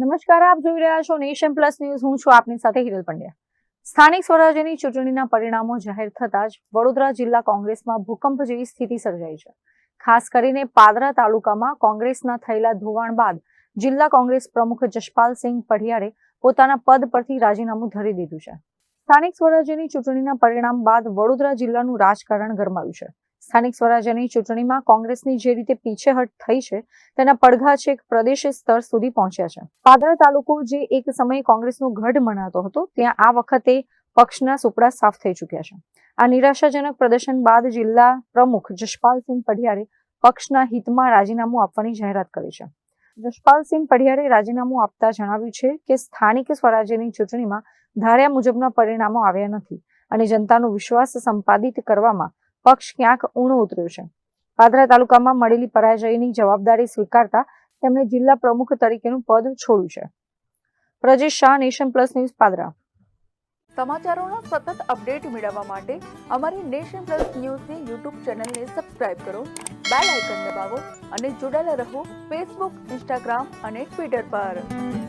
નમસ્કાર, આપ જોઈ રહ્યા છો નેશન પ્લસ ન્યૂઝ. હું છું આપની સાથે હિરલ પંડ્યા. સ્થાનિક સ્વરાજ્યની ચૂંટણીના પરિણામો જાહેર થતા જ વડોદરા જિલ્લા કોંગ્રેસમાં ભૂકંપ જેવી સ્થિતિ સર્જાઈ છે. ખાસ કરીને પાદરા તાલુકામાં કોંગ્રેસના થયેલા ધોવાણ બાદ જિલ્લા કોંગ્રેસ પ્રમુખ જશપાલસિંહ પઢિયારે પોતાના પદ પરથી રાજીનામું ધરી દીધું છે. સ્થાનિક સ્વરાજ્યની ચૂંટણીના પરિણામ બાદ વડોદરા જિલ્લાનું રાજકારણ ગરમાયું છે. સ્થાનિક સ્વરાજ્યની ચૂંટણીમાં કોંગ્રેસની જે રીતે પીછેહટ થઈ છે તેના પડઘા છેક પ્રદેશ સ્તર સુધી પહોંચ્યા છે. પાદરા તાલુકો જે એક સમયે કોંગ્રેસનો ગઢ મનાતો હતો, ત્યાં આ વખતે પક્ષના સુપડા સાફ થઈ ચૂક્યા છે. આ નિરાશાજનક પ્રદર્શન બાદ જિલ્લા પ્રમુખ જશપાલસિંહ પઢિયારે પક્ષના હિતમાં રાજીનામું આપવાની જાહેરાત કરી છે. જશપાલસિંહ પઢિયારે રાજીનામું આપતા જણાવ્યું છે કે સ્થાનિક સ્વરાજ્યની ચૂંટણીમાં ધાર્યા મુજબના પરિણામો આવ્યા નથી અને જનતાનો વિશ્વાસ સંપાદિત કરવામાં પક્ષ ક્યાંક ઊણો ઉતર્યો છે. પાદરા તાલુકામાં મળેલી પરાજયની જવાબદારી સ્વીકારતા તેમણે જિલ્લા પ્રમુખ તરીકેનું પદ છોડ્યું છે. Prajesh Shah, nation plus news, Padra. સમાચારોનો સતત અપડેટ મેળવવા માટે અમારી નેશન પ્લસ ન્યૂઝની યુટ્યુબ ચેનલને સબસ્ક્રાઇબ કરો, બેલ આઇકન દબાવો અને જોડાયેલા રહો ફેસબુક, ઇન્સ્ટાગ્રામ અને ટ્વિટર પર.